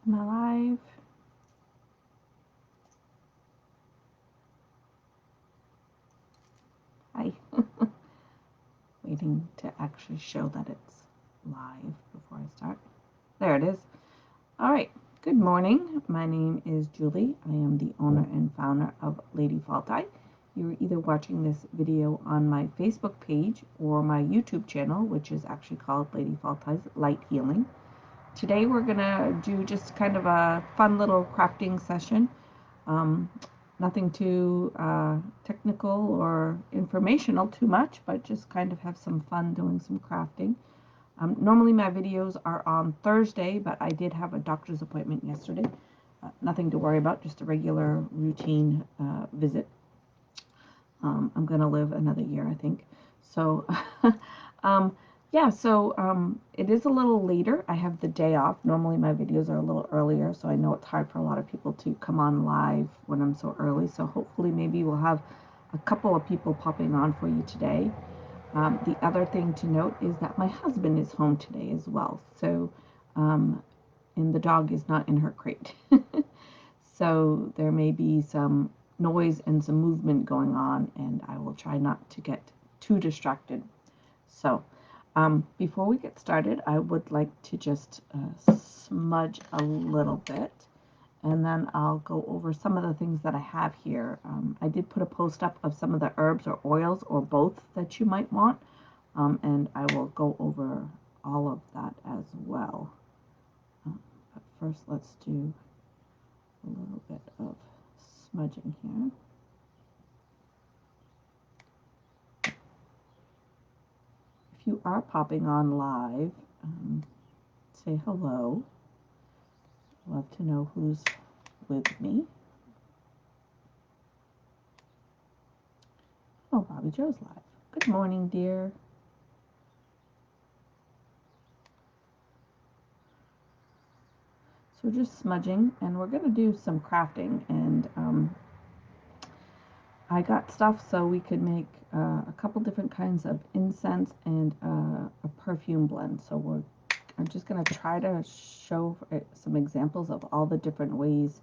Am I live? Hi. Waiting to actually show that it's live before I start. There it is. All right. Good morning. My name is Julie. I am the owner and founder of Lady Faulti. You're either watching this video on my Facebook page or my YouTube channel, which is actually called Lady Faulti's Light Healing. Today we're gonna do just kind of a fun little crafting session. Nothing too technical or informational too much, but just kind of have some fun doing some crafting. Normally my videos are on Thursday, but I did have a doctor's appointment yesterday. Nothing to worry about, just a regular routine visit. I'm gonna live another year, I think. So yeah, so it is a little later. I have the day off. Normally my videos are a little earlier, so I know it's hard for a lot of people to come on live when I'm so early. So hopefully maybe we'll have a couple of people popping on for you today. The other thing to note is that my husband is home today as well. So, and the dog is not in her crate. So there may be some noise and some movement going on, and I will try not to get too distracted. So before we get started, I would like to just smudge a little bit, and then I'll go over some of the things that I have here. I did put a post up of some of the herbs or oils or both that you might want, and I will go over all of that as well. But first, let's do a little bit of smudging here. If you are popping on live, say hello. Love to know who's with me. Oh, Bobby Joe's live. Good morning, dear. So we're just smudging, and we're going to do some crafting, and I got stuff so we could make a couple different kinds of incense and a perfume blend. So I'm just going to try to show some examples of all the different ways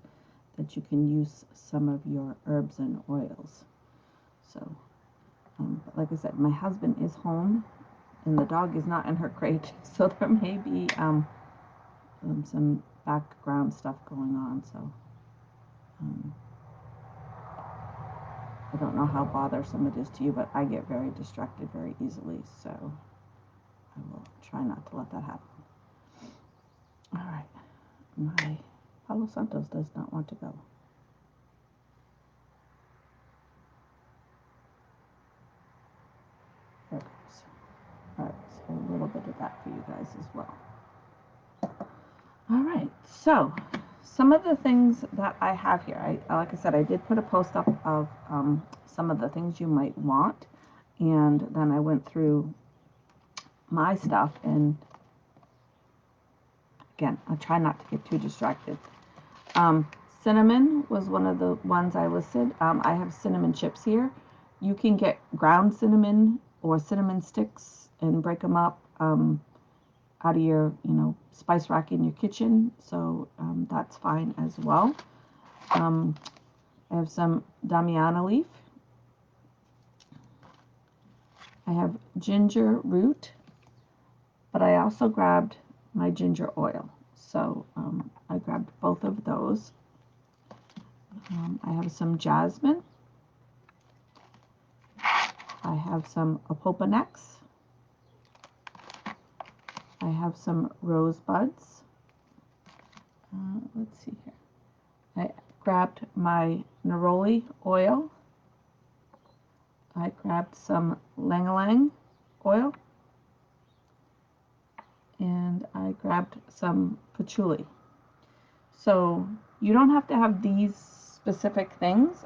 that you can use some of your herbs and oils. So, but like I said, my husband is home, and the dog is not in her crate, so there may be some background stuff going on. So I don't know how bothersome it is to you, but I get very distracted very easily, so I will try not to let that happen. All right, my Palo Santos does not want to go. There it goes. All right, so a little bit of that for you guys as well. All right, so some of the things that I have here, like I said, I did put a post up of some of the things you might want, and then I went through my stuff, and again, I'll try not to get too distracted. Cinnamon was one of the ones I listed. I have cinnamon chips here. You can get ground cinnamon or cinnamon sticks and break them up out of your, spice rack in your kitchen. So that's fine as well. I have some Damiana leaf. I have ginger root, but I also grabbed my ginger oil. So I grabbed both of those. I have some jasmine. I have some opoponax. I have some rosebuds. Let's see here. I grabbed my neroli oil. I grabbed some ylang-ylang oil. And I grabbed some patchouli. So you don't have to have these specific things.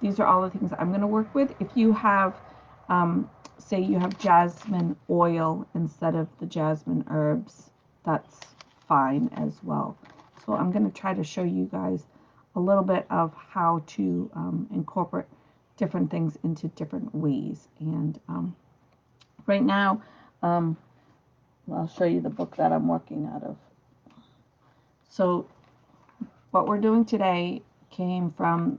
These are all the things I'm going to work with. If you have, say you have jasmine oil instead of the jasmine herbs, that's fine as well. So I'm going to try to show you guys a little bit of how to incorporate different things into different ways. And right now, I'll show you the book that I'm working out of. So what we're doing today came from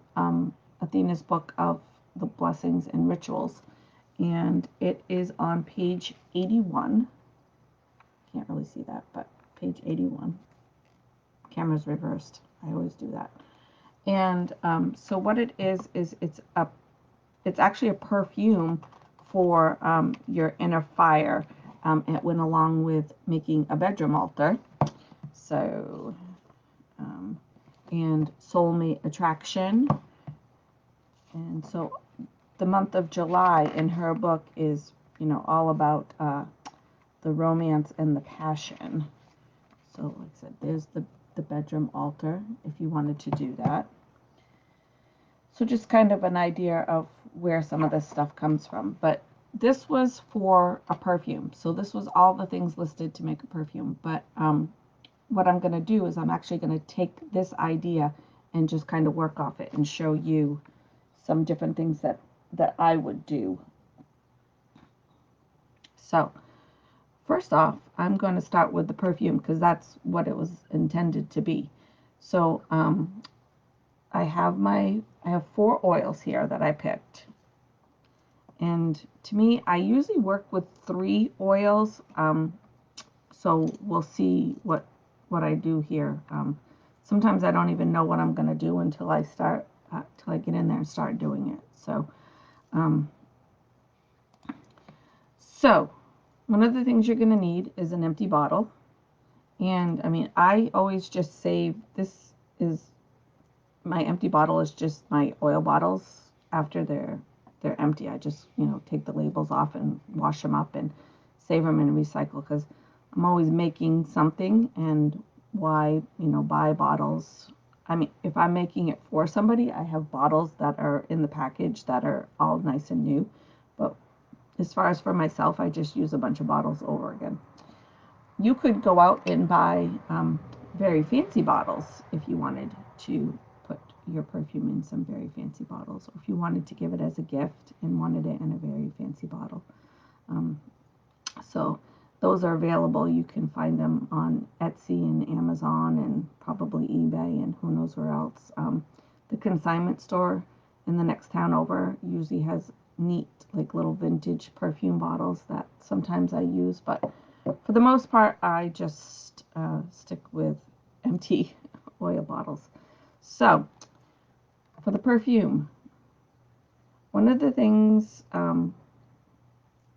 Athena's book of the Blessings and Rituals, and it is on page 81. Can't really see that, but page 81. Camera's reversed. I always do that. And so what it is it's actually a perfume for your inner fire. It went along with making a bedroom altar. So and soulmate attraction. And so the month of July in her book is, all about the romance and the passion. So like I said, there's the bedroom altar if you wanted to do that. So just kind of an idea of where some of this stuff comes from. But this was for a perfume. So this was all the things listed to make a perfume. But what I'm going to do is I'm actually going to take this idea and just kind of work off it and show you some different things that I would do. So first off, I'm going to start with the perfume because that's what it was intended to be. So I have 4 oils here that I picked. And to me, I usually work with 3 oils. So we'll see what I do here. Sometimes I don't even know what I'm going to do until I start, till I get in there and start doing it. So one of the things you're going to need is an empty bottle. And I mean, I always just save, this is, my empty bottle is just my oil bottles. After they're empty, I just, take the labels off and wash them up and save them and recycle, because I'm always making something, and why, buy bottles. I mean, if I'm making it for somebody, I have bottles that are in the package that are all nice and new. But as far as for myself, I just use a bunch of bottles over again. You could go out and buy very fancy bottles if you wanted to put your perfume in some very fancy bottles, or if you wanted to give it as a gift and wanted it in a very fancy bottle. So those are available. You can find them on Etsy and Amazon and probably eBay and who knows where else. The consignment store in the next town over usually has neat, like, little vintage perfume bottles that sometimes I use, but for the most part I just stick with empty oil bottles. So for the perfume, one of the things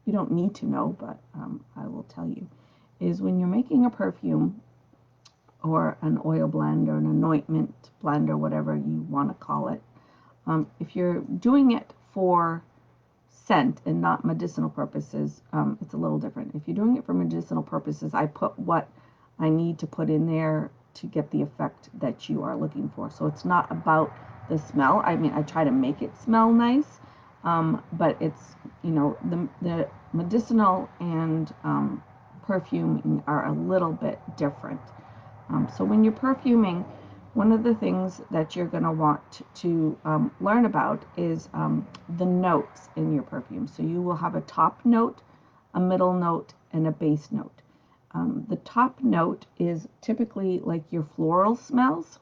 you don't need to know, but I will tell you, is when you're making a perfume or an oil blend or an anointment blend or whatever you want to call it, if you're doing it for scent and not medicinal purposes, it's a little different. If you're doing it for medicinal purposes, I put what I need to put in there to get the effect that you are looking for. So it's not about the smell. I mean, I try to make it smell nice, but it's, the medicinal and perfuming are a little bit different. So when you're perfuming, one of the things that you're going to want to learn about is the notes in your perfume. So you will have a top note, a middle note, and a base note. The top note is typically like your floral smells,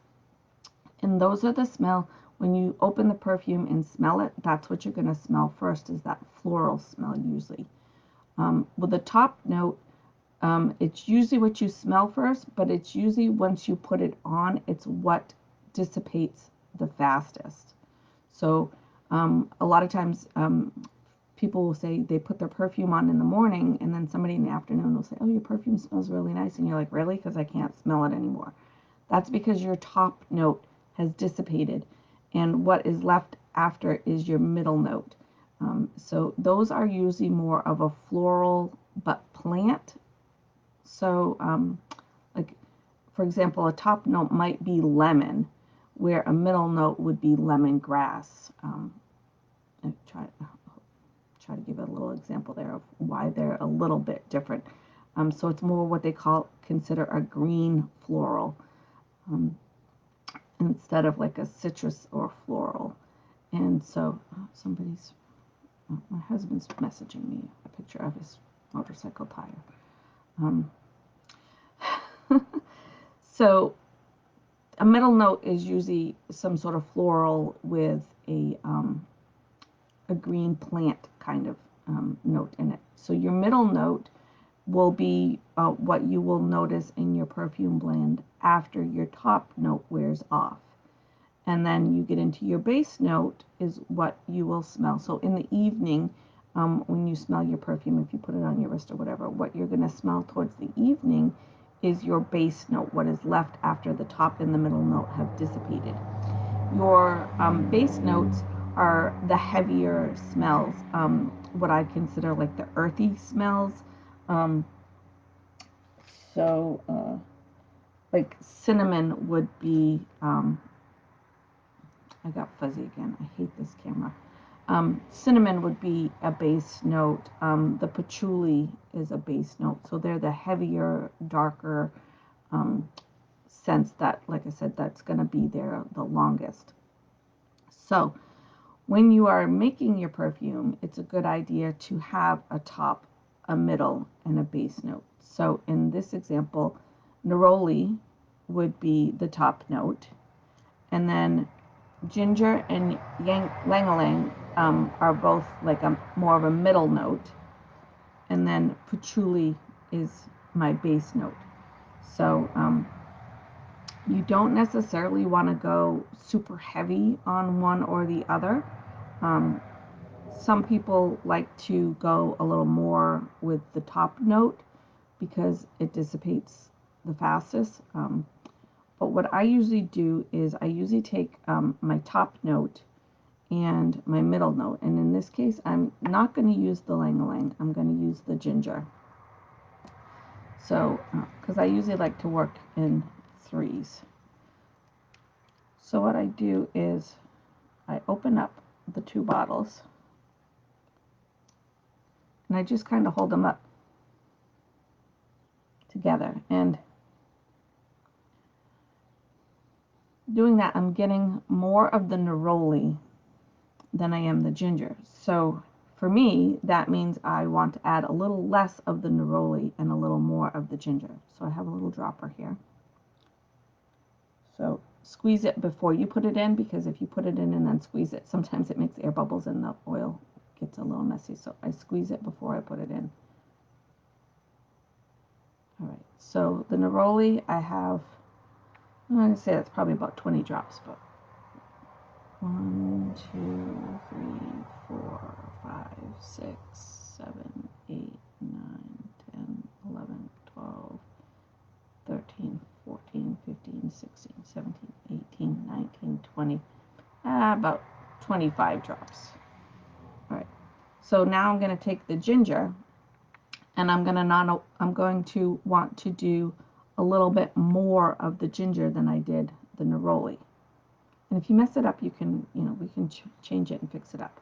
and those are the smell. When you open the perfume and smell it, that's what you're going to smell first, is that floral smell usually. With the top note, it's usually what you smell first, but it's usually once you put it on, it's what dissipates the fastest. So a lot of times people will say they put their perfume on in the morning, and then somebody in the afternoon will say, oh, your perfume smells really nice. And you're like, really? Because I can't smell it anymore. That's because your top note has dissipated, and what is left after is your middle note. So those are usually more of a floral but plant. So like, for example, a top note might be lemon, where a middle note would be lemongrass. I try to give a little example there of why they're a little bit different. So it's more what they consider a green floral, instead of like a citrus or floral. And so my husband's messaging me a picture of his motorcycle tire. So a middle note is usually some sort of floral with a green plant kind of note in it. So your middle note will be what you will notice in your perfume blend after your top note wears off. And then you get into your base note is what you will smell. So in the evening, when you smell your perfume, if you put it on your wrist or whatever, what you're going to smell towards the evening is your base note, what is left after the top and the middle note have dissipated. Your base notes are the heavier smells, what I consider like the earthy smells. Like cinnamon would be, I got fuzzy again, I hate this camera. Cinnamon would be a base note. The patchouli is a base note. So they're the heavier, darker scents that, like I said, that's going to be there the longest. So when you are making your perfume, it's a good idea to have a top, a middle, and a base note. So in this example, neroli would be the top note, and then ginger and ylang-ylang are both like a more of a middle note, and then patchouli is my base note. So you don't necessarily want to go super heavy on one or the other. Some people like to go a little more with the top note because it dissipates the fastest. But what I usually do is I usually take my top note and my middle note. And in this case, I'm not going to use the ylang-ylang. I'm going to use the ginger. So, because I usually like to work in threes. So what I do is I open up the two bottles and I just kind of hold them up together. And doing that, I'm getting more of the neroli than I am the ginger. So for me, that means I want to add a little less of the neroli and a little more of the ginger. So I have a little dropper here. So squeeze it before you put it in, because if you put it in and then squeeze it, sometimes it makes air bubbles and the oil gets a little messy. So I squeeze it before I put it in. All right, so the neroli I have, I'm going to say that's probably about 20 drops, but 1, 2, 3, 4, 5, 6, 7, 8, 9, 10, 11, 12, 13, 14, 15, 16, 17, 18, 19, 20, about 25 drops. All right, so now I'm going to take the ginger and I'm going to want to do a little bit more of the ginger than I did the neroli. And if you mess it up, you can, we can change it and fix it up.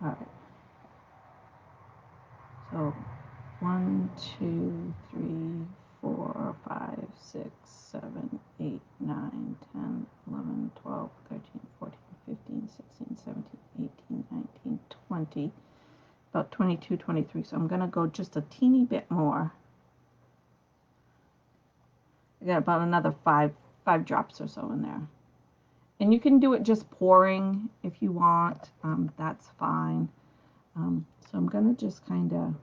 All right. So 1, 2, 3, 4, 5, 6, 7, 8, 9, 10, 11, 12, 13, 14, 15, 16, 17, 18, 19, 20, about 22, 23. So I'm going to go just a teeny bit more. I got about another five drops or so in there. And you can do it just pouring if you want. That's fine. So I'm going to just kind of,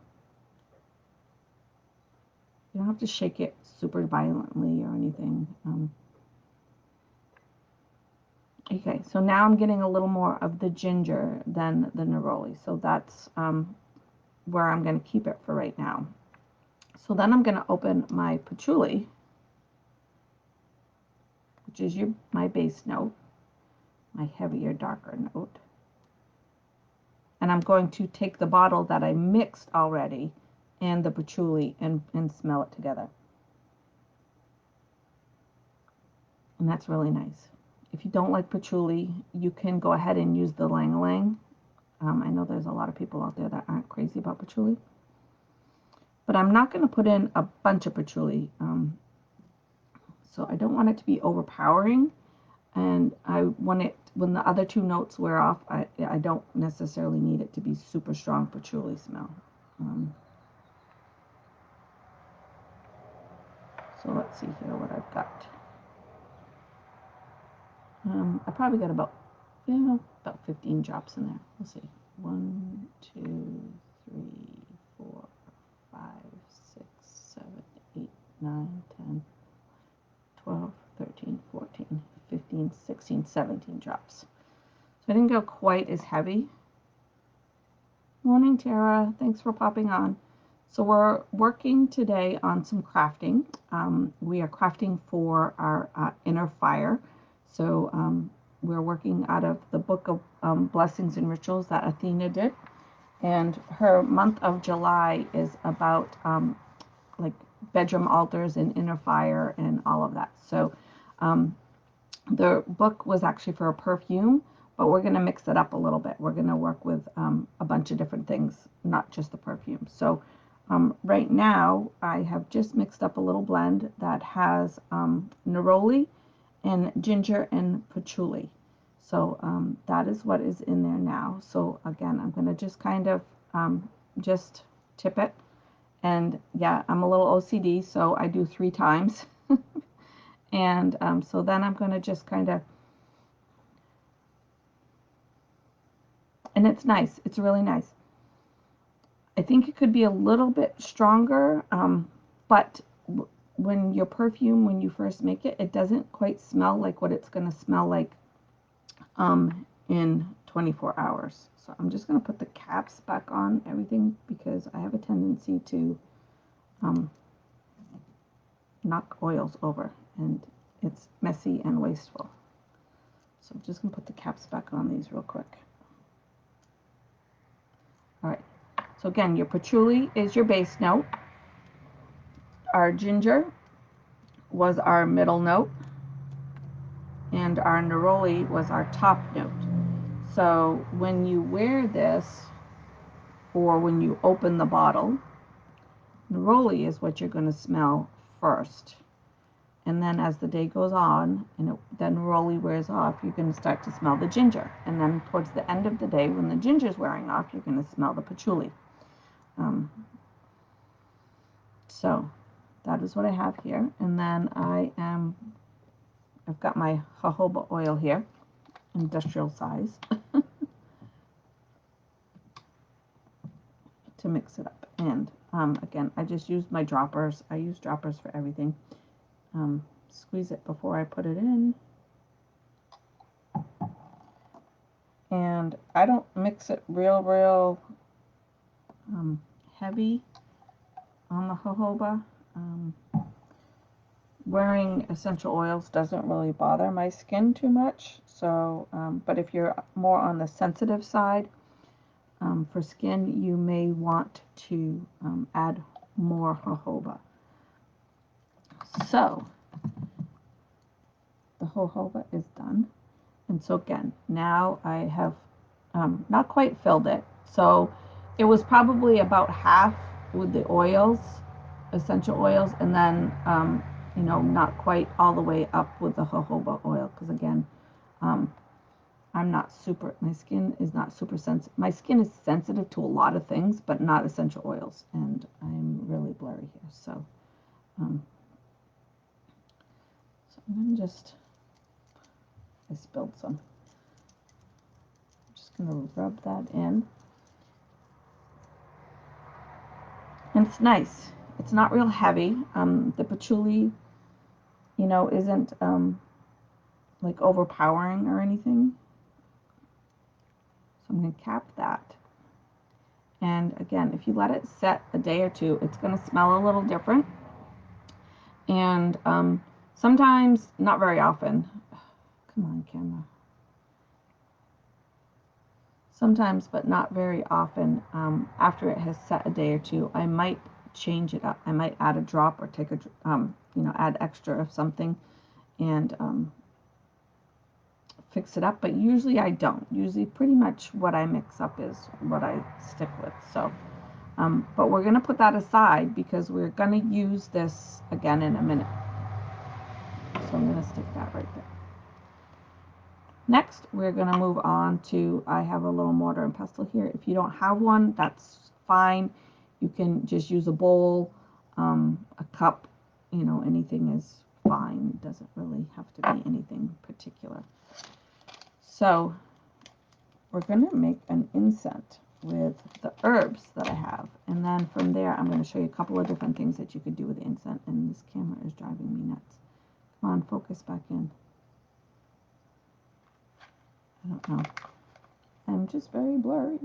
you don't have to shake it super violently or anything. Okay, so now I'm getting a little more of the ginger than the neroli. So that's where I'm going to keep it for right now. So then I'm going to open my patchouli, which is my base note, my heavier, darker note. And I'm going to take the bottle that I mixed already and the patchouli and smell it together. And that's really nice. If you don't like patchouli, you can go ahead and use the ylang-ylang. I know there's a lot of people out there that aren't crazy about patchouli. But I'm not going to put in a bunch of patchouli. So I don't want it to be overpowering. And I want it, when the other two notes wear off, I don't necessarily need it to be super strong patchouli smell. So let's see here what I've got. I probably got about 15 drops in there. We'll see. 1, 2, 3, 4, 5, 6, 7, 8, 9, 10, 12, 13, 14, 15, 16, 17 drops. So I didn't go quite as heavy. Morning, Tara. Thanks for popping on. So we're working today on some crafting. We are crafting for our inner fire. So we're working out of the book of Blessings and Rituals that Athena did. And her month of July is about like bedroom altars and inner fire and all of that. So the book was actually for a perfume, but we're going to mix it up a little bit. We're going to work with a bunch of different things, not just the perfume. So right now I have just mixed up a little blend that has neroli and ginger and patchouli. So that is what is in there now. So again, I'm going to just kind of just tip it. And yeah, I'm a little OCD, so I do 3 times. And so then I'm going to just kind of, and it's nice. It's really nice. I think it could be a little bit stronger, but when your perfume, when you first make it, it doesn't quite smell like what it's going to smell like in 24 hours. So I'm just going to put the caps back on everything because I have a tendency to knock oils over and it's messy and wasteful. So I'm just going to put the caps back on these real quick. All right. So again, your patchouli is your base note. Our ginger was our middle note. And our neroli was our top note. So when you wear this, or when you open the bottle, neroli is what you're going to smell first. And then as the day goes on, and the neroli wears off, you're going to start to smell the ginger. And then towards the end of the day, when the ginger's wearing off, you're going to smell the patchouli. So that is what I have here. And then I've got my jojoba oil here, industrial size, to mix it up. And again, I just used my droppers. I use droppers for everything. Squeeze it before I put it in. And I don't mix it real heavy on the jojoba. Wearing essential oils doesn't really bother my skin too much. So, but if you're more on the sensitive side, for skin, you may want to add more jojoba. So the jojoba is done. And so again, now I have not quite filled it. So it was probably about half with the oils, essential oils, and then, you know, not quite all the way up with the jojoba oil. Because again, I'm not super, my skin is not super sensitive. My skin is sensitive to a lot of things, but not essential oils. And I'm really blurry here. So, I'm going to just, I spilled some. I'm just going to rub that in. And it's nice. It's not real heavy. The patchouli, you know, isn't like overpowering or anything. So I'm going to cap that. And again, if you let it set a day or two, it's going to smell a little different. And sometimes, not very often, come on camera. Sometimes, but not very often, after it has set a day or two, I might change it up. I might add a drop or take a, you know, add extra of something and fix it up. But usually I don't. Usually pretty much what I mix up is what I stick with. So, but we're going to put that aside because we're going to use this again in a minute. So I'm going to stick that right there. Next, we're going to move on to, I have a little mortar and pestle here. If you don't have one, that's fine. You can just use a bowl, a cup, you know, anything is fine. It doesn't really have to be anything particular. So we're going to make an incense with the herbs that I have. And then from there, I'm going to show you a couple of different things that you could do with the incense. And this camera is driving me nuts. Come on, focus back in. I don't know. I'm just very blurry.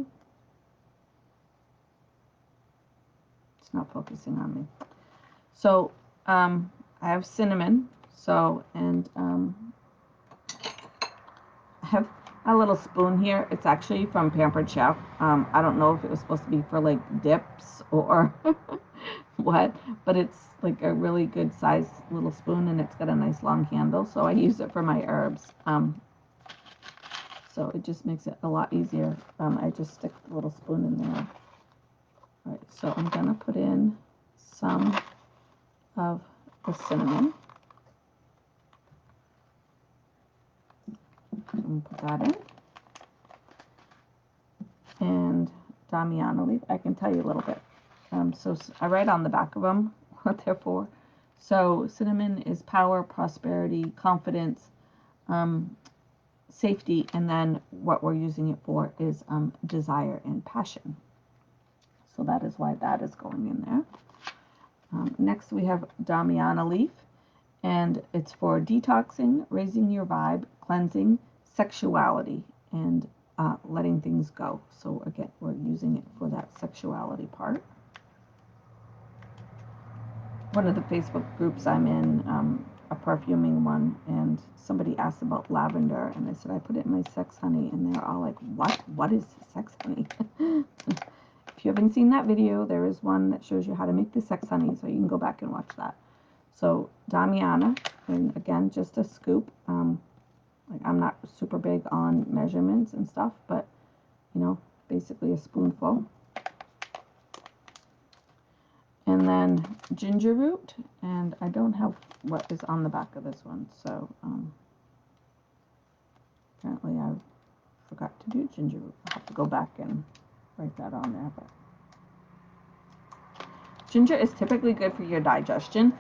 It's not focusing on me. So I have cinnamon. So, and I have a little spoon here. It's actually from Pampered Chef. I don't know if it was supposed to be for like dips or what, but it's like a really good size little spoon, and it's got a nice long handle. So I use it for my herbs. So it just makes it a lot easier. I just stick the little spoon in there. All right, so I'm gonna put in some of the cinnamon. And put that in. And Damiana leaf, I can tell you a little bit. So I write on the back of them what they're for. So cinnamon is power, prosperity, confidence, safety, and then what we're using it for is desire and passion. So that is why that is going in there. Next we have Damiana leaf, and it's for detoxing, raising your vibe, cleansing, sexuality, and letting things go. So again, we're using it for that sexuality part. One of the Facebook groups I'm in, a perfuming one, and somebody asked about lavender, and I said I put it in my sex honey, and they're all like, what is sex honey? If you haven't seen that video, there is one that shows you how to make the sex honey, so you can go back and watch that. So Damiana, and again, just a scoop. Like, I'm not super big on measurements and stuff, but you know, basically a spoonful. And then ginger root, and I don't have what is on the back of this one, so apparently I forgot to do ginger root. I'll have to go back and write that on there. But ginger is typically good for your digestion,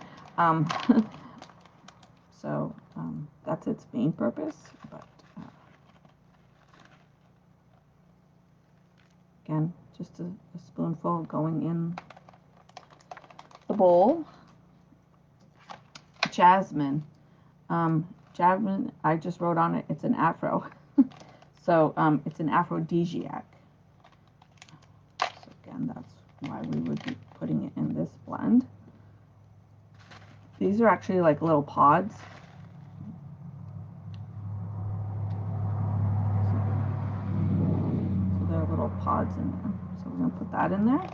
so that's its main purpose. But again, just a spoonful going in the bowl. Jasmine. Jasmine, I just wrote on it, it's an afro. So it's an aphrodisiac. So again, that's why we would be putting it in this blend. These are actually like little pods. So there are little pods in there. So we're going to put that in there.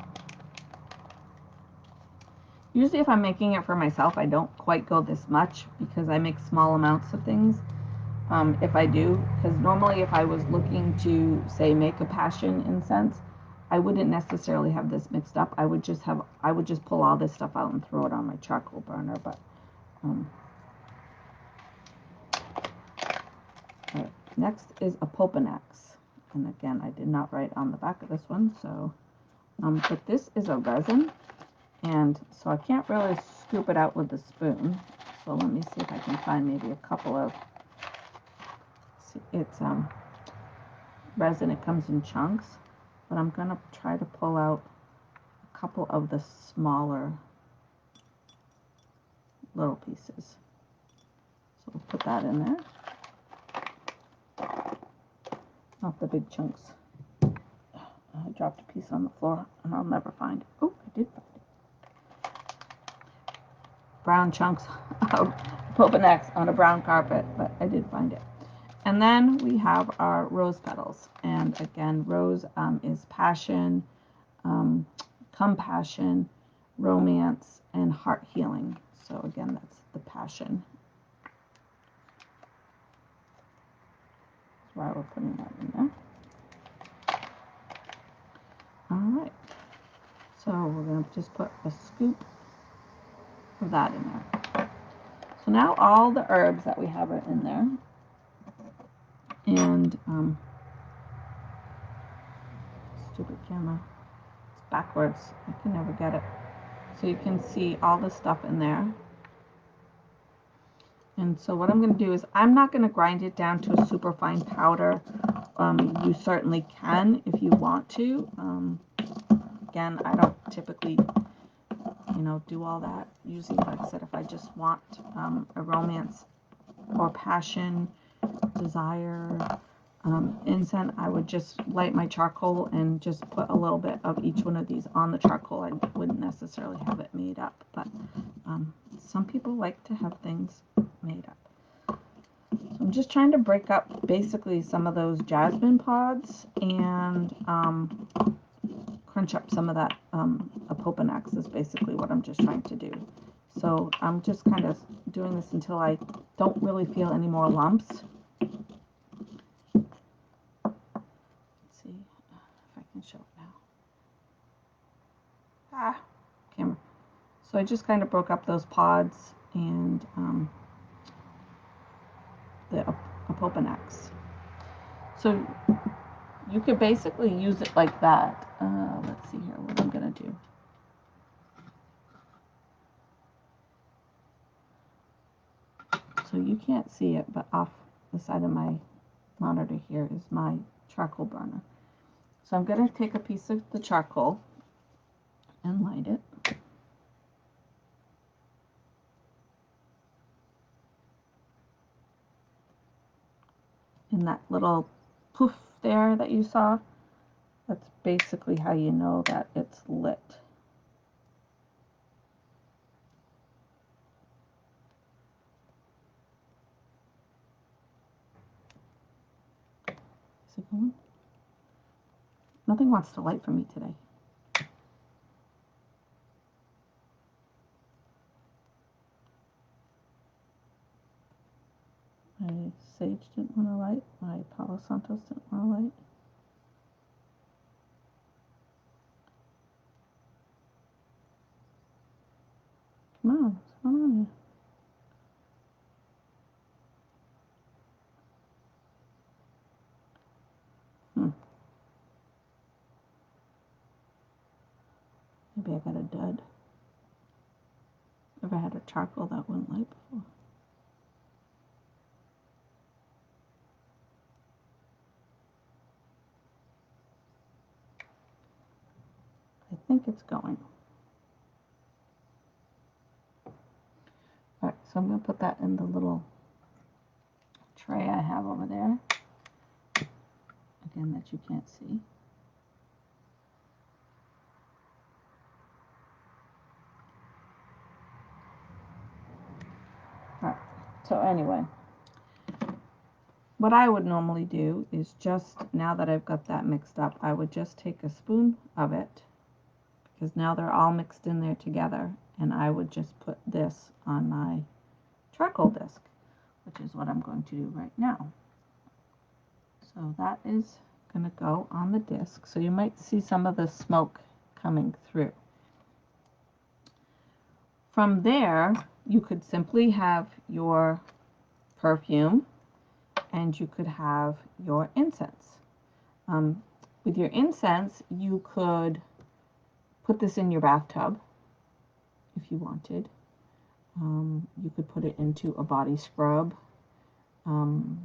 Usually if I'm making it for myself, I don't quite go this much because I make small amounts of things. If I do, because normally if I was looking to, say, make a passion incense, I wouldn't necessarily have this mixed up. I would just pull all this stuff out and throw it on my charcoal burner. But right. Next is a Popanax, and again, I did not write on the back of this one. So, but this is a resin, and so I can't really scoop it out with the spoon. So let me see if I can find maybe a couple of. It's resin. It comes in chunks, but I'm gonna try to pull out a couple of the smaller little pieces. So we'll put that in there. Not the big chunks. I dropped a piece on the floor, and I'll never find it. Oh, I did find it. Brown chunks of Popanax on a brown carpet, but I did find it. And then we have our rose petals. And again, rose is passion, compassion, romance, and heart healing. So again, that's the passion. That's why we're putting that in there. All right. So we're going to just put a scoop of that in there. So now all the herbs that we have are in there. And stupid camera, it's backwards. I can never get it. So you can see all the stuff in there. And so what I'm going to do is I'm not going to grind it down to a super fine powder. You certainly can if you want to. Again, I don't typically, do all that. Usually, like I said, if I just want a romance or passion, desire, incense, I would just light my charcoal and just put a little bit of each one of these on the charcoal. I wouldn't necessarily have it made up, but some people like to have things made up. So I'm just trying to break up basically some of those jasmine pods and crunch up some of that Opoponax is basically what I'm just trying to do. So I'm just kind of doing this until I don't really feel any more lumps. Let's see if I can show it now. Camera. So I just kind of broke up those pods and the Opoponax. So you could basically use it like that. Let's see here what I'm going to do. So you can't see it, but off the side of my monitor here is my charcoal burner. So I'm going to take a piece of the charcoal and light it. And that little poof there that you saw, that's basically how you know that it's lit. Is it going? Nothing wants to light for me today. My sage didn't want to light. My Palo Santos didn't want to light. Come on, what's going on here? Maybe I got a dud. Never had a charcoal that wouldn't light before. I think it's going. Alright, so I'm going to put that in the little tray I have over there. Again, that you can't see. Alright, so anyway, what I would normally do is just, now that I've got that mixed up, I would just take a spoon of it, because now they're all mixed in there together, and I would just put this on my charcoal disc, which is what I'm going to do right now. So that is going to go on the disc, so you might see some of the smoke coming through. From there, you could simply have your perfume and you could have your incense. With your incense, you could put this in your bathtub if you wanted. You could put it into a body scrub. So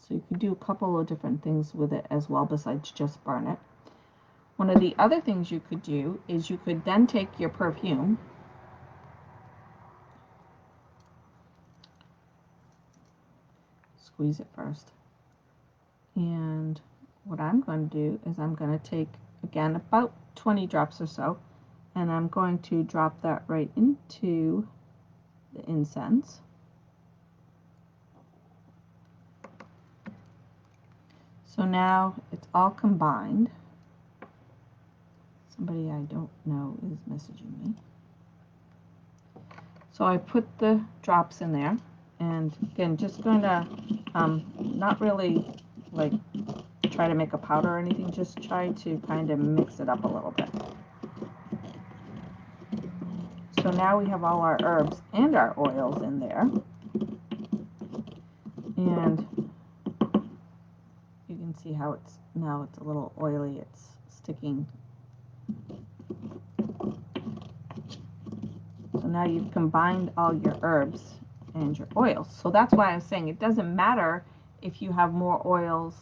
you could do a couple of different things with it as well besides just burn it. One of the other things you could do is you could then take your perfume squeeze it first. And what I'm going to do is I'm going to take, again, about 20 drops or so, and I'm going to drop that right into the incense. So now it's all combined. Somebody I don't know is messaging me. So I put the drops in there, and again, just going to not really like try to make a powder or anything, just try to kind of mix it up a little bit. So now we have all our herbs and our oils in there, and you can see how it's a little oily, it's sticking. So now you've combined all your herbs and your oils. So that's why I'm saying it doesn't matter if you have more oils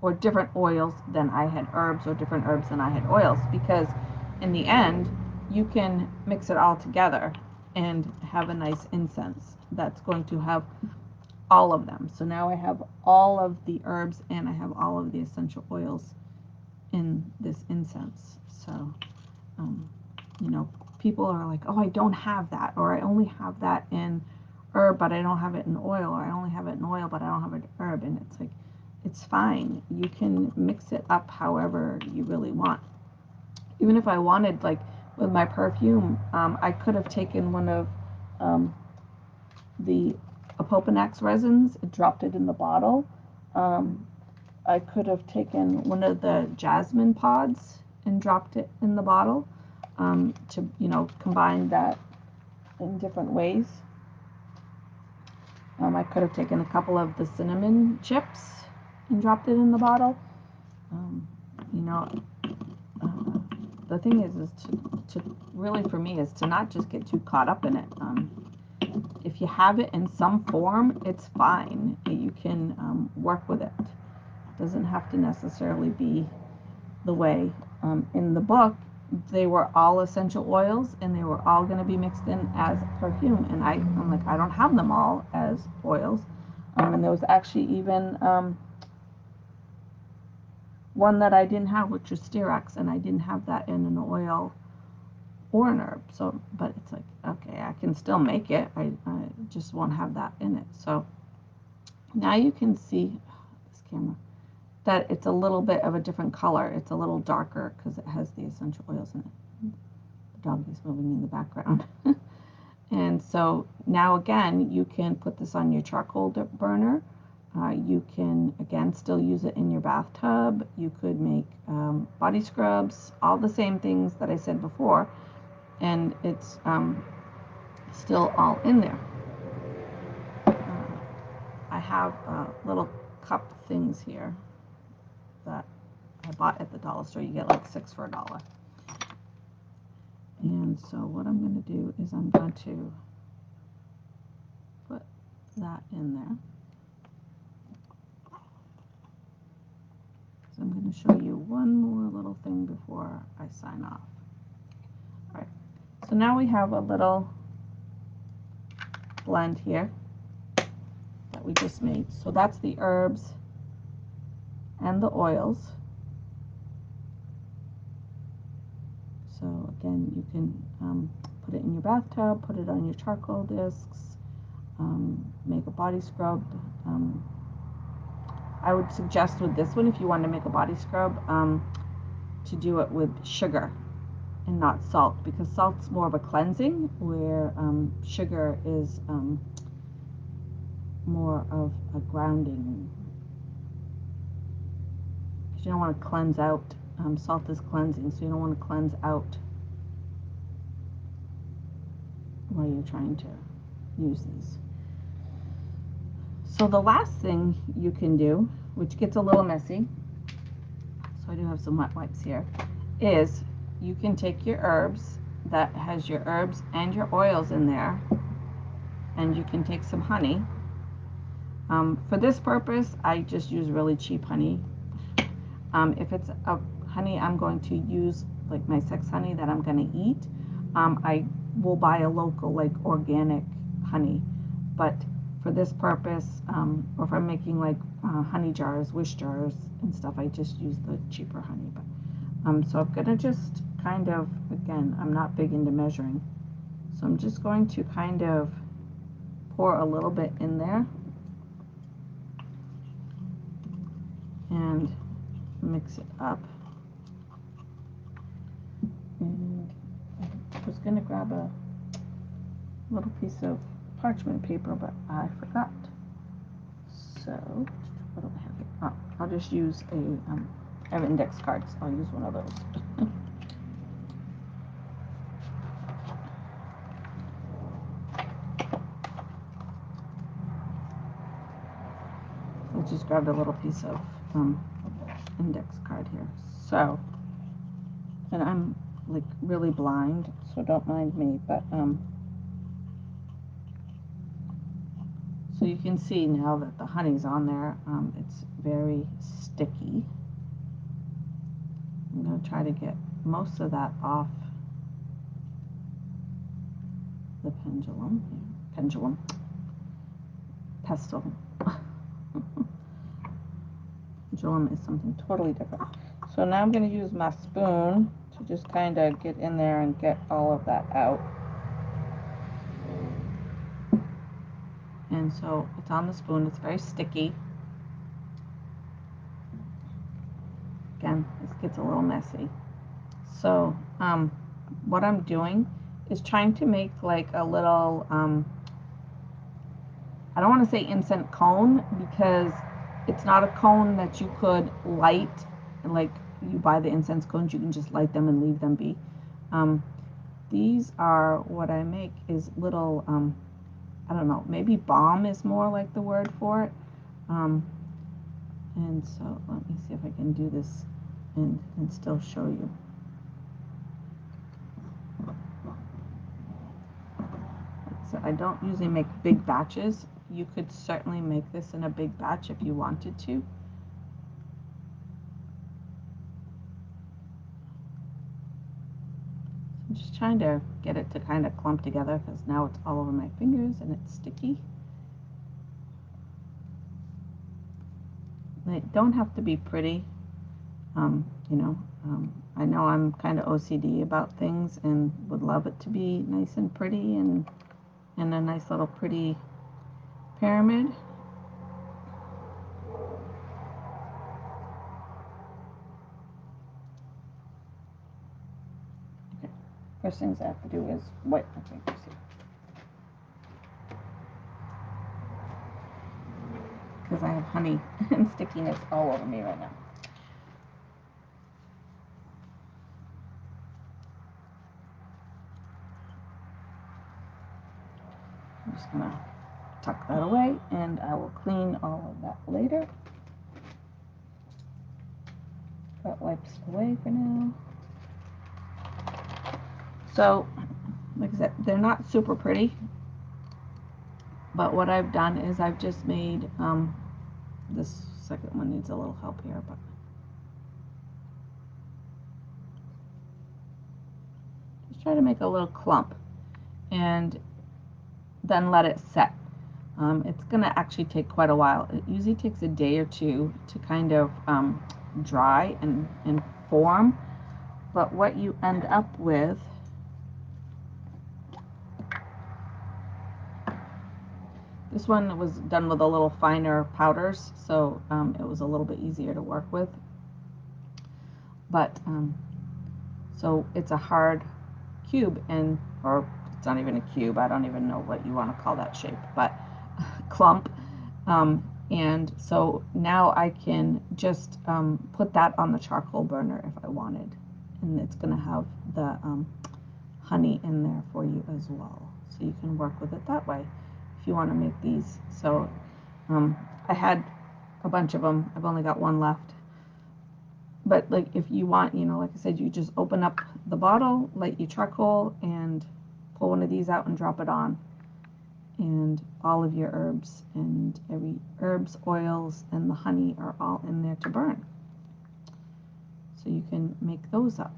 or different oils than I had herbs, or different herbs than I had oils, because in the end you can mix it all together and have a nice incense that's going to have all of them. So now I have all of the herbs and I have all of the essential oils in this incense. So you know, people are like, oh, I don't have that, or I only have that in herb but I don't have it in oil, or I only have it in oil but I don't have it in herb. And it's like, it's fine, you can mix it up however you really want. Even if I wanted, like with my perfume, I could have taken one of the Apopanax resins and dropped it in the bottle. I could have taken one of the jasmine pods and dropped it in the bottle, to, you know, combine that in different ways. I could have taken a couple of the cinnamon chips and dropped it in the bottle. You know, the thing is to really, for me, is to not just get too caught up in it. If you have it in some form, it's fine. You can work with it. It doesn't have to necessarily be the way. In the book, they were all essential oils and they were all going to be mixed in as perfume. And I'm like, I don't have them all as oils. And there was actually even one that I didn't have, which was Stearax, and I didn't have that in an oil or an herb. So, but it's like, okay, I can still make it. I just won't have that in it. So now you can see this camera that it's a little bit of a different color. It's a little darker because it has the essential oils in it. The dog is moving in the background. And so now again, you can put this on your charcoal burner. You can, again, still use it in your bathtub. You could make body scrubs, all the same things that I said before, and it's still all in there. I have little cup things here that I bought at the dollar store. You get like 6 for $1. And so what I'm going to do is I'm going to put that in there. So I'm going to show you one more little thing before I sign off. All right, so now we have a little blend here that we just made. So that's the herbs and the oils. So again, you can put it in your bathtub, put it on your charcoal discs, make a body scrub. I would suggest with this one, if you want to make a body scrub, to do it with sugar and not salt, because salt's more of a cleansing, where sugar is more of a grounding. Because you don't want to cleanse out. Salt is cleansing, so you don't want to cleanse out while you're trying to use these. So the last thing you can do, which gets a little messy, so I do have some wet wipes here, is you can take your herbs that has your herbs and your oils in there, and you can take some honey. For this purpose, I just use really cheap honey. If it's a honey I'm going to use, like my sex honey that I'm going to eat, I will buy a local, like, organic honey. But for this purpose, or if I'm making like honey jars, wish jars and stuff, I just use the cheaper honey. But so I'm gonna just kind of, again, I'm not big into measuring, so I'm just going to kind of pour a little bit in there and mix it up. And I was gonna grab a little piece of parchment paper, but I forgot. So what do I have here? Oh, I'll just use I have index cards. I'll use one of those. I just grabbed a little piece of index card here. So, and I'm like really blind, so don't mind me, but So you can see now that the honey's on there, it's very sticky. I'm going to try to get most of that off the pendulum. Pendulum. Pestle. Pendulum is something totally different. So now I'm going to use my spoon to just kind of get in there and get all of that out. And so it's on the spoon. It's very sticky. Again, this gets a little messy. So what I'm doing is trying to make like a little, I don't want to say incense cone, because it's not a cone that you could light, like you buy the incense cones, you can just light them and leave them be. These are, what I make is little, I don't know, maybe balm is more like the word for it. And so let me see if I can do this and still show you. So I don't usually make big batches. You could certainly make this in a big batch if you wanted to. I'm just trying to get it to kind of clump together because now it's all over my fingers and it's sticky. They don't have to be pretty. You know, I know I'm kind of OCD about things and would love it to be nice and pretty and a nice little pretty pyramid. Okay. First things I have to do is wipe my fingers here, because I have honey and stickiness all over me right now. I'm just gonna tuck that away and I will clean all of that later. That wipes away for now. So, like I said, they're not super pretty, but what I've done is I've just made, this second one needs a little help here, but just try to make a little clump and then let it set. It's gonna actually take quite a while. It usually takes a day or two to kind of dry and form, but what you end up with this one was done with a little finer powders, so it was a little bit easier to work with. But so it's a hard cube, or it's not even a cube, I don't even know what you want to call that shape, but clump. And so now I can just put that on the charcoal burner if I wanted, and it's going to have the honey in there for you as well, so you can work with it that way if you want to make these. So I had a bunch of them. I've only got one left, but like if you want, you know, like I said, you just open up the bottle, light your charcoal, and pull one of these out and drop it on, and all of your herbs and herbs, oils, and the honey are all in there to burn. So you can make those up.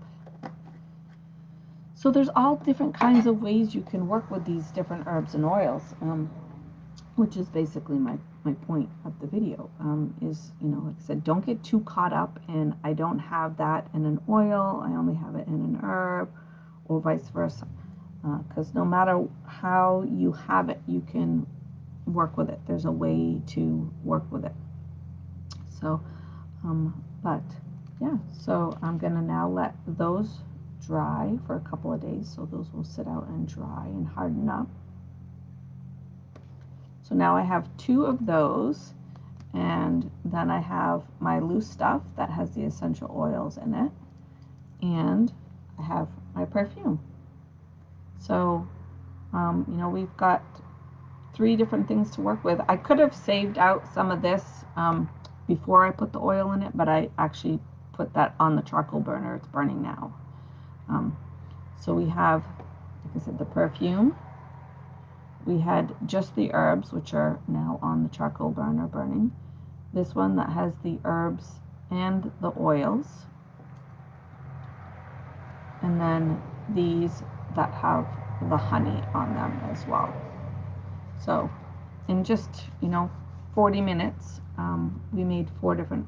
So there's all different kinds of ways you can work with these different herbs and oils, which is basically my point of the video, is, you know, like I said, don't get too caught up in, I don't have that in an oil, I only have it in an herb, or vice versa. Because no matter how you have it, you can work with it. There's a way to work with it. So, but yeah, so I'm gonna now let those dry for a couple of days. So those will sit out and dry and harden up. So now I have 2 of those, and then I have my loose stuff that has the essential oils in it, and I have my perfume. So, you know, we've got 3 different things to work with. I could have saved out some of this before I put the oil in it, but I actually put that on the charcoal burner. It's burning now. So we have, like I said, the perfume, we had just the herbs, which are now on the charcoal burner burning. This one that has the herbs and the oils. And then these that have the honey on them as well. So in just 40 minutes, we made four different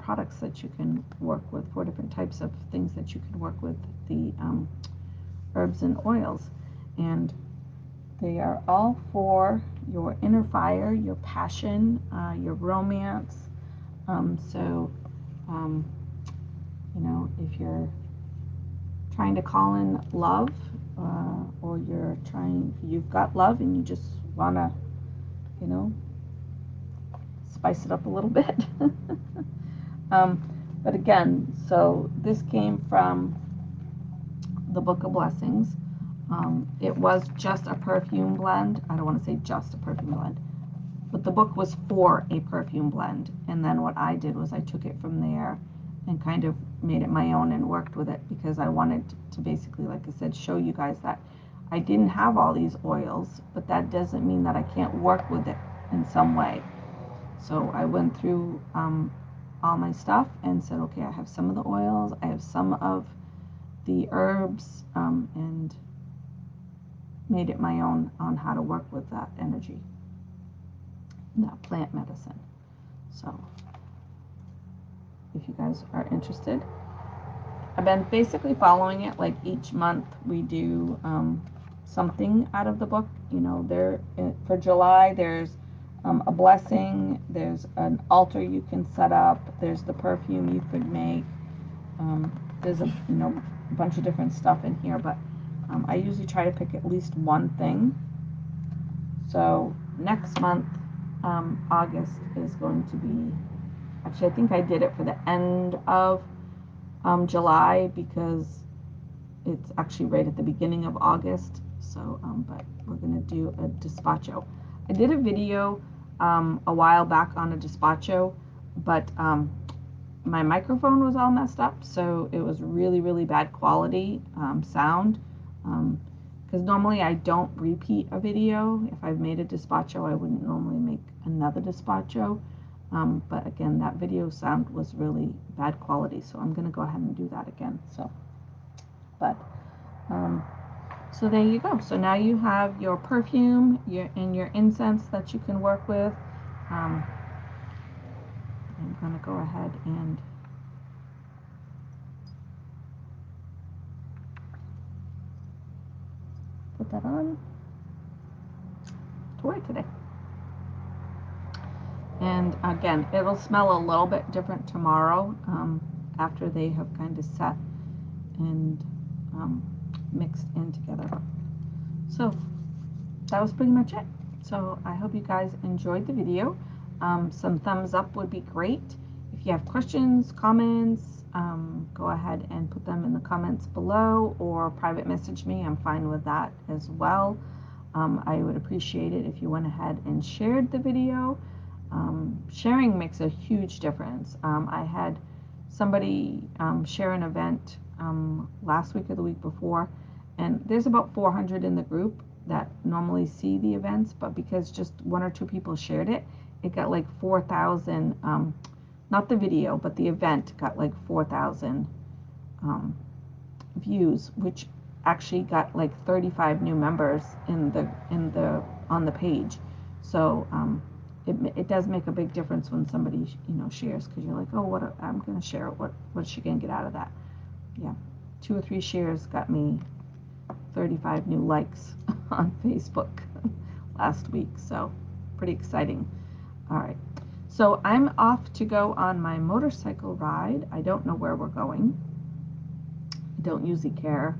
products that you can work with, 4 different types of things that you can work with the herbs and oils, and they are all for your inner fire, your passion, your romance. So if you're trying to call in love, or you've got love and you just want to spice it up a little bit. But again, so this came from the Book of Blessings. It was just a perfume blend. I don't want to say just a perfume blend, but the book was for a perfume blend. And then what I did was I took it from there and kind of made it my own and worked with it, because I wanted to basically, like I said, show you guys that I didn't have all these oils, but that doesn't mean that I can't work with it in some way. So I went through all my stuff and said, okay, I have some of the oils, I have some of the herbs, and made it my own on how to work with that energy, that plant medicine. So if you guys are interested, I've been basically following it. Like each month we do something out of the book. For July there's a blessing, there's an altar you can set up, there's the perfume you could make, there's a bunch of different stuff in here, but I usually try to pick at least one thing. So next month, August, is going to be, actually I think I did it for the end of July, because it's actually right at the beginning of August. So but we're going to do a despacho. I did a video a while back on a despacho, but my microphone was all messed up, so it was really, really bad quality sound, because normally I don't repeat a video. If I've made a despacho, I wouldn't normally make another despacho, but again, that video sound was really bad quality, so I'm going to go ahead and do that again. So there you go. So now you have your perfume and your incense that you can work with. I'm going to go ahead and put that on to wear today. And again, it'll smell a little bit different tomorrow, after they have kind of set and mixed in together. So that was pretty much it. So I hope you guys enjoyed the video. Some thumbs up would be great. If you have questions, comments, go ahead and put them in the comments below, or private message me. I'm fine with that as well. I would appreciate it if you went ahead and shared the video. Sharing makes a huge difference. I had somebody share an event last week or the week before, and there's about 400 in the group that normally see the events, but because just 1 or 2 people shared it, it got like 4,000, not the video, but the event got like 4,000 views, which actually got like 35 new members on the page. So it does make a big difference when somebody shares, because you're like, oh, I'm going to share it. What's she going to get out of that? Yeah, 2 or 3 shares got me 35 new likes on Facebook last week, so pretty exciting. All right, so I'm off to go on my motorcycle ride. I don't know where we're going. I don't usually care.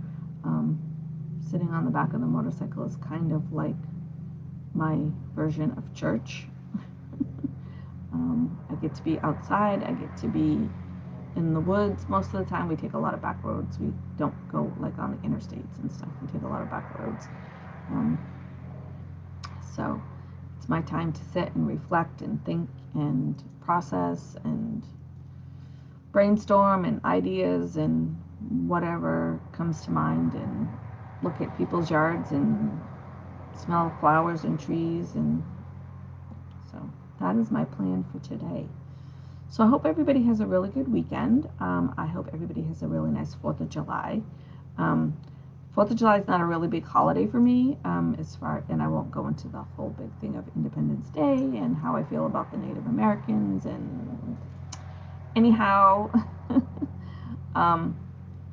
Sitting on the back of the motorcycle is kind of like my version of church. I get to be outside, I get to be in the woods. Most of the time we take a lot of back roads. We don't go like on the interstates and stuff. We take a lot of back roads. So it's my time to sit and reflect and think and process and brainstorm and ideas and whatever comes to mind, and look at people's yards and smell flowers and trees, and so that is my plan for today. So I hope everybody has a really good weekend. I hope everybody has a really nice 4th of July. 4th of July is not a really big holiday for me, and I won't go into the whole big thing of Independence Day and how I feel about the Native Americans. And anyhow, um,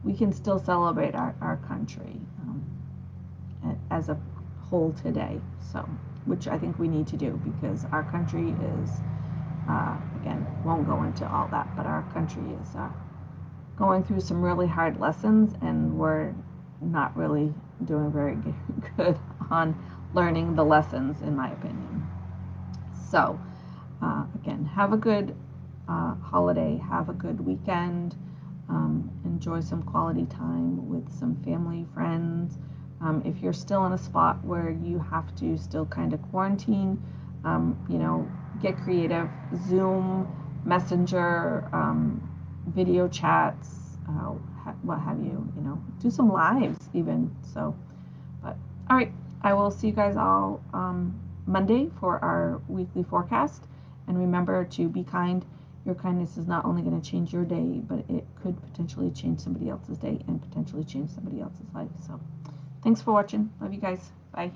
we can still celebrate our country as a whole today. So, which I think we need to do, because our country is, again, won't go into all that, but our country is going through some really hard lessons, and we're not really doing very good on learning the lessons, in my opinion. So, again, have a good holiday, have a good weekend, enjoy some quality time with some family, friends. If you're still in a spot where you have to still kind of quarantine, get creative. Zoom, Messenger, video chats, what have you, do some lives even. So, but all right, I will see you guys all Monday for our weekly forecast. And remember to be kind. Your kindness is not only going to change your day, but it could potentially change somebody else's day and potentially change somebody else's life. So thanks for watching. Love you guys. Bye.